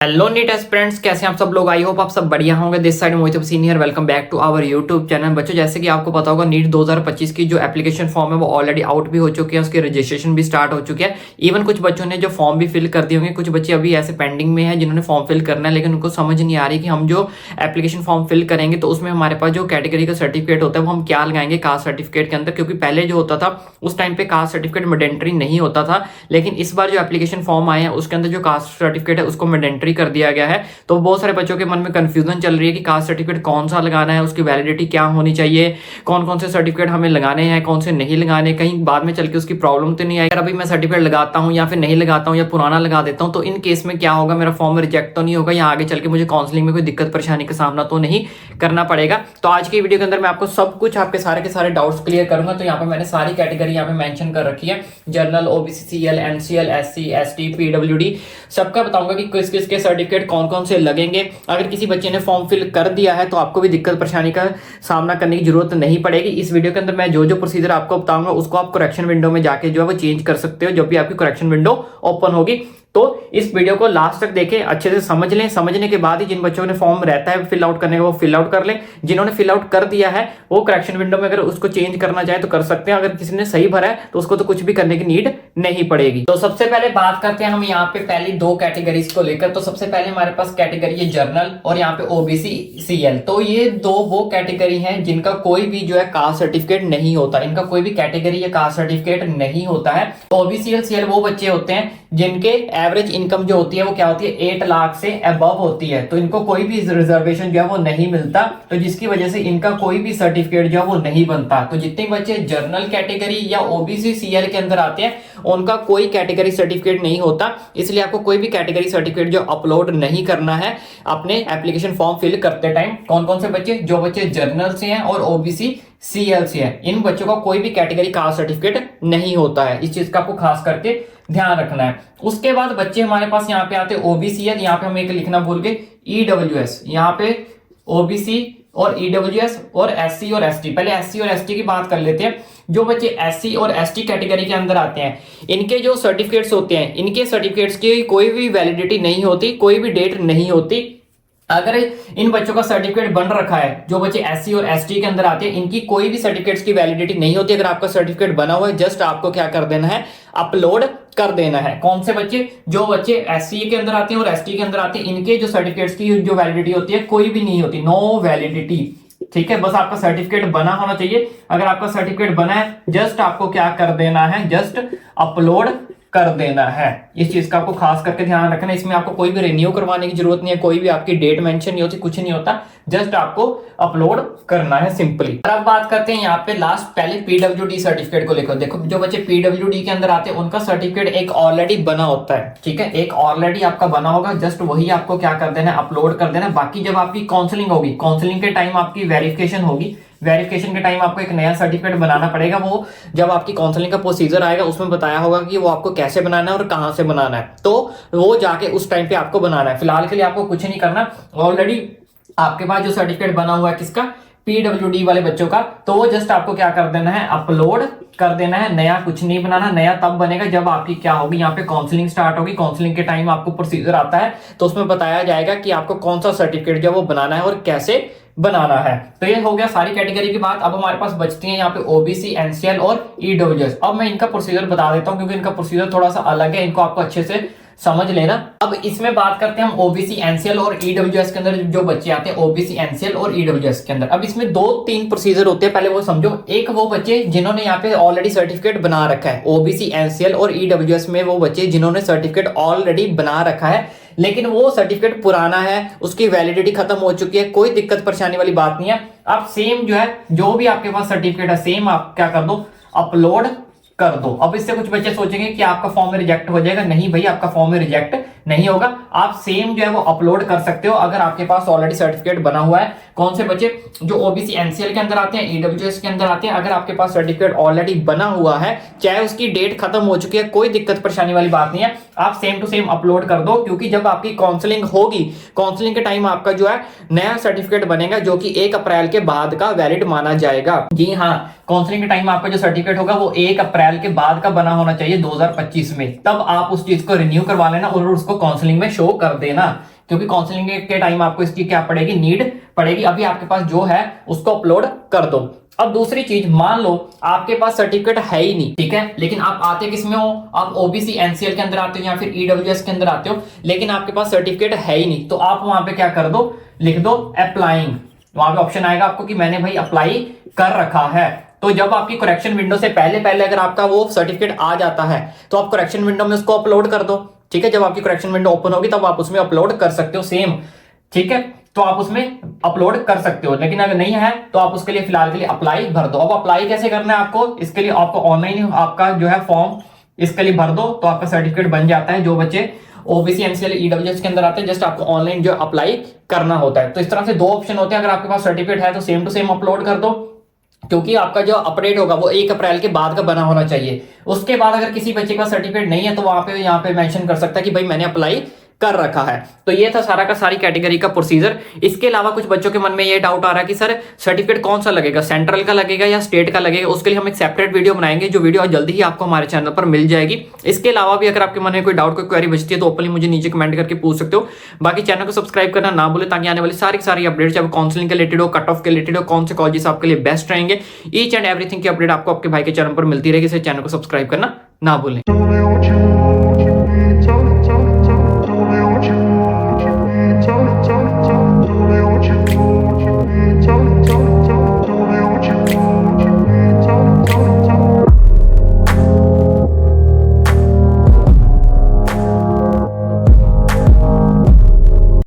Hello NEET aspirants, कैसे हैं आप सब लोग। आई होप आप सब बढ़िया होंगे। This side Mohit Hussain here, welcome back to our YouTube channel. बच्चों, जैसे कि आपको पता होगा, नीट 2025 की जो एप्लीकेशन फॉर्म है वो ऑलरेडी आउट भी हो चुकी है, उसकी रजिस्ट्रेशन भी स्टार्ट हो चुकी है। इवन कुछ बच्चों ने जो फॉर्म भी फिल कर दिए होंगे, कुछ बच्चे अभी ऐसे पेंडिंग में है जिन्होंने फॉर्म फिल करना है, लेकिन उनको समझ नहीं आ रही कि हम जो एप्लीकेशन फॉर्म फिल करेंगे तो उसमें हमारे पास जो कैटेगरी का सर्टिफिकेट होता है वो हम क्या लगाएंगे कास्ट सर्टिफिकेट के अंदर। क्योंकि पहले जो होता था उस टाइम पे कास्ट सर्टिफिकेट मैंडेटरी नहीं होता था, लेकिन इस बार जो एप्लीकेशन फॉर्म आए हैं उसके अंदर जो कास्ट सर्टिफिकेट है उसको मैंडेटरी कर दिया गया है। तो बहुत सारे बच्चों के मन में कंफ्यूजन चल रही है कि कास्ट सर्टिफिकेट कौन सा लगाना है, उसकी वैलिडिटी क्या होनी चाहिए, कौन कौन से सर्टिफिकेट हमें लगाने हैं, कौन से नहीं लगाने, कहीं बाद में चल के उसकी प्रॉब्लम तो नहीं आएगी अभी मैं सर्टिफिकेट लगाता हूं या फिर नहीं लगाता हूं या पुराना लगा देता हूं तो इन केस में क्या होगा, मेरा फॉर्म रिजेक्ट तो नहीं होगा या आगे चल के मुझे काउंसलिंग में कोई दिक्कत परेशानी का सामना तो नहीं करना पड़ेगा। तो आज की वीडियो के अंदर मैं आपको सब कुछ आपके सारे के सारे डाउट्स क्लियर करूंगा। तो यहाँ पे मैंने सारी कैटेगरी यहाँ पे मेंशन कर रखी है, general, OBC, CL, NCL, SC, ST, PWD, सबका बताऊंगा कि किस किस के सर्टिफिकेट कौन कौन से लगेंगे। अगर किसी बच्चे ने फॉर्म फिल कर दिया है तो आपको भी दिक्कत परेशानी का सामना करने की जरूरत नहीं पड़ेगी। इस वीडियो के अंदर मैं जो जो प्रोसीजर आपको बताऊंगा उसको आप करेक्शन विंडो में जाके जो है वो चेंज कर सकते हो जब भी आपकी करेक्शन विंडो ओपन होगी। तो इस वीडियो को लास्ट तक देखें, अच्छे से समझ लें। समझने के बाद ही जिन बच्चों ने फॉर्म रहता है फिल आउट करने का वो फिल आउट कर लें। जिन्होंने फिल आउट कर दिया है वो करेक्शन विंडो में अगर उसको चेंज करना चाहे तो कर सकते हैं। अगर किसी ने सही भरा है तो उसको तो कुछ भी करने की नीड नहीं पड़ेगी। तो सबसे पहले बात करते हैं हम यहाँ पे पहली दो कैटेगरीज को लेकर। तो सबसे पहले हमारे पास कैटेगरी है जर्नल और यहाँ पे ओबीसी, सीएल। तो ये दो वो कैटेगरी है जिनका कोई भी जो है कास्ट सर्टिफिकेट नहीं होता, इनका कोई भी कैटेगरी या कास्ट सर्टिफिकेट नहीं होता है। ओबीसी और सीएल वो बच्चे होते हैं जिनके एवरेज इनकम जो होती है वो क्या होती है 8 लाख से अबव होती है। तो इनको कोई भी रिजर्वेशन जो है वो नहीं मिलता, तो जिसकी वजह से इनका कोई भी सर्टिफिकेट जो है वो नहीं बनता। तो जितने बच्चे जनरल कैटेगरी या ओबीसी, सीएल के अंदर आते हैं उनका कोई कैटेगरी सर्टिफिकेट नहीं होता, इसलिए आपको कोई भी कैटेगरी सर्टिफिकेट जो अपलोड नहीं करना है अपने एप्लीकेशन फॉर्म फिल करते टाइम। कौन कौन से बच्चे, जो बच्चे जनरल से हैं और ओबीसी, सीएल से है, इन बच्चों का कोई भी कैटेगरी कास्ट सर्टिफिकेट नहीं होता है। इस चीज का आपको खास करके ध्यान रखना है। उसके बाद बच्चे हमारे पास यहाँ पे आते हैं ओबीसीएल, यहाँ पे हम एक लिखना भूल गए ईडब्ल्यूएस। यहाँ पे ओबीसी और ईडब्ल्यूएस और एससी और एसटी। पहले एससी और एसटी की बात कर लेते हैं। जो बच्चे एससी और एसटी कैटेगरी के अंदर आते हैं इनके जो सर्टिफिकेट्स होते हैं, इनके सर्टिफिकेट्स की कोई भी वैलिडिटी नहीं होती, कोई भी डेट नहीं होती। अगर इन बच्चों का सर्टिफिकेट बन रखा है, जो बच्चे एससी और एसटी के अंदर आते हैं इनकी कोई भी सर्टिफिकेट्स की वैलिडिटी नहीं होती। अगर आपका सर्टिफिकेट बना हुआ है जस्ट आपको क्या कर देना है, अपलोड कर देना है। कौन से बच्चे, जो बच्चे एससी के अंदर आते हैं और एसटी के अंदर आते हैं इनके जो सर्टिफिकेट्स की जो वैलिडिटी होती है कोई भी नहीं होती, नो वैलिडिटी। ठीक है, बस आपका सर्टिफिकेट बना होना चाहिए। अगर आपका सर्टिफिकेट बना है जस्ट आपको क्या कर देना है, जस्ट अपलोड कर देना है। इस चीज का आपको खास करके ध्यान रखना है। इसमें आपको कोई भी रिन्यू करवाने की जरूरत नहीं है, कोई भी आपकी डेट मेंशन नहीं होती, कुछ नहीं होता, जस्ट आपको अपलोड करना है सिंपली। अब बात करते हैं यहाँ पे लास्ट पहले पीडब्ल्यूडी सर्टिफिकेट को लेकर। देखो, जो बच्चे पीडब्ल्यूडी के अंदर आते हैं उनका सर्टिफिकेट एक ऑलरेडी बना होता है। ठीक है, एक ऑलरेडी आपका बना होगा, जस्ट वही आपको क्या कर देना है, अपलोड कर देना है। बाकी जब आपकी काउंसलिंग होगी, काउंसलिंग के टाइम आपकी वेरिफिकेशन होगी, वेरिफिकेशन के टाइम आपको एक नया सर्टिफिकेट बनाना पड़ेगा। वो जब आपकी काउंसलिंग का प्रोसीजर आएगा उसमें बताया होगा कि वो आपको कैसे बनाना है और कहां से बनाना है, तो वो जाके उस टाइम पे आपको बनाना है। फिलहाल के लिए आपको कुछ नहीं करना, ऑलरेडी आपके पास जो सर्टिफिकेट बना हुआ है किसका, पीडब्ल्यूडी वाले बच्चों का, तो वो जस्ट आपको क्या कर देना है, अपलोड कर देना है। नया कुछ नहीं बनाना, नया तब बनेगा जब आपकी क्या होगी, यहाँ पे काउंसलिंग स्टार्ट होगी। काउंसलिंग के टाइम आपको प्रोसीजर आता है तो उसमें बताया जाएगा कि आपको कौन सा सर्टिफिकेट जो वो बनाना है और कैसे बनाना है। तो ये हो गया सारी कैटेगरी की बात। अब हमारे पास बचती है यहाँ पे ओबीसी, एनसीएल और ईडब्ल्यूएस। अब मैं इनका प्रोसीजर बता देता हूँ क्योंकि इनका प्रोसीजर थोड़ा सा अलग है, इनको आपको अच्छे से समझ लेना। अब इसमें बात करते हैं हम ओबीसी, एनसीएल और ईडब्ल्यूएस के अंदर जो बच्चे आते हैं ओबीसी, एनसीएल और ईडब्ल्यूएस के अंदर। अब इसमें 2-3 प्रोसीजर होते हैं, पहले वो समझो। एक वो बच्चे जिन्होंने यहाँ पे ऑलरेडी सर्टिफिकेट बना रखा है, ओबीसी, एनसीएल और ईडब्ल्यूएस में वो बच्चे जिन्होंने सर्टिफिकेट ऑलरेडी बना रखा है लेकिन वो सर्टिफिकेट पुराना है, उसकी वैलिडिटी खत्म हो चुकी है, कोई दिक्कत परेशानी वाली बात नहीं है। आप सेम जो है, जो भी आपके पास सर्टिफिकेट है सेम आप क्या कर दो, अपलोड कर दो। अब इससे कुछ बच्चे सोचेंगे कि आपका फॉर्म में रिजेक्ट हो जाएगा। नहीं भाई, आपका फॉर्म में रिजेक्ट नहीं होगा, आप सेम जो है वो अपलोड कर सकते हो अगर आपके पास ऑलरेडी सर्टिफिकेट बना हुआ है। कौन से बच्चे, जो ओबीसी, एनसीएल के अंदर आते हैं, ईडब्ल्यूएस के अंदर आते हैं, अगर आपके पास सर्टिफिकेट ऑलरेडी बना हुआ है, चाहे उसकी डेट खत्म हो चुकी है, कोई दिक्कत परेशानी वाली बात नहीं है, आप सेम टू सेम अपलोड कर दो। क्योंकि जब आपकी काउंसलिंग होगी, काउंसलिंग के टाइम आपका जो है नया सर्टिफिकेट बनेगा जो कि 1 अप्रैल के बाद का वैलिड माना जाएगा। जी हाँ, काउंसलिंग के टाइम आपका जो सर्टिफिकेट होगा वो 1 अप्रैल के बाद का बना होना चाहिए 2025 में। तब आप उस चीज को रिन्यू करवा लेना और उसको काउंसलिंग में शो कर देना, क्योंकि काउंसलिंग के टाइम आपको इसकी क्या पड़ेगी, नीड पड़ेगी। अभी आपके पास जो है उसको अपलोड कर दो। अब दूसरी चीज, मान लो आपके पास सर्टिफिकेट है ही नहीं, ठीक है, लेकिन आप आते किसमें हो, आप ओबीसी एनसीएल के अंदर आते हो या फिर ईडब्ल्यूएस के अंदर आते हो, लेकिन आपके पास सर्टिफिकेट है ही नहीं, तो आप वहां पे क्या कर दो, लिख दो अप्लाइंग। वहां पे ऑप्शन आएगा आपको कि मैंने भाई अप्लाई कर रखा है। तो जब आपकी करेक्शन विंडो से पहले अगर आपका वो सर्टिफिकेट आ जाता है तो आप करेक्शन विंडो में उसको अपलोड कर दो, ठीक है। जब आपकी करेक्शन विंडो ओपन होगी तब आप उसमें अपलोड कर सकते हो सेम, ठीक है। तो आप उसमें अपलोड कर सकते हो, लेकिन अगर नहीं है तो आप उसके लिए फिलहाल के लिए अप्लाई भर दो। अब अप्लाई कैसे करना है आपको, इसके लिए आपको ऑनलाइन आपका जो है फॉर्म इसके लिए भर दो, तो आपका सर्टिफिकेट बन जाता है। जो बच्चे ओबीसी एनसीएल ईडब्ल्यूएस के अंदर आते हैं, जस्ट आपको ऑनलाइन जो अप्लाई करना होता है। तो इस तरह से दो ऑप्शन होते हैं। अगर आपके पास सर्टिफिकेट है तो सेम टू सेम अपलोड कर दो, क्योंकि आपका जो अपडेट होगा वो 1 अप्रैल के बाद का बना होना चाहिए। उसके बाद अगर किसी बच्चे का सर्टिफिकेट नहीं है तो वहां पे यहाँ पे मेंशन कर सकता है कि भाई मैंने अप्लाई कर रखा है। तो ये था सारा का सारी कैटेगरी का प्रोसीजर। इसके अलावा कुछ बच्चों के मन में ये डाउट आ रहा है कि सर सर्टिफिकेट कौन सा लगेगा, सेंट्रल का लगेगा या स्टेट का लगेगा। उसके लिए हम एक सेपरेट वीडियो बनाएंगे, जो वीडियो जल्दी ही आपको हमारे चैनल पर मिल जाएगी। इसके अलावा भी अगर आपके मन में कोई डाउट, कोई क्वेरी बचती है तो ओपनली मुझे नीचे कमेंट करके पूछ सकते हो। बाकी चैनल को सब्सक्राइब करना ना भूले, ताकि आने वाली सारी अपडेट्स चाहे काउंसलिंग के रिलेटेड हो, कट ऑफ के रिलेटेड हो, कौन से कॉलेजेस आपके लिए बेस्ट रहेंगे, ईच एंड एवरीथिंग की अपडेट आपको आपके भाई के चैनल पर मिलती रहेगी। इसे चैनल को सब्सक्राइब करना ना भूलें।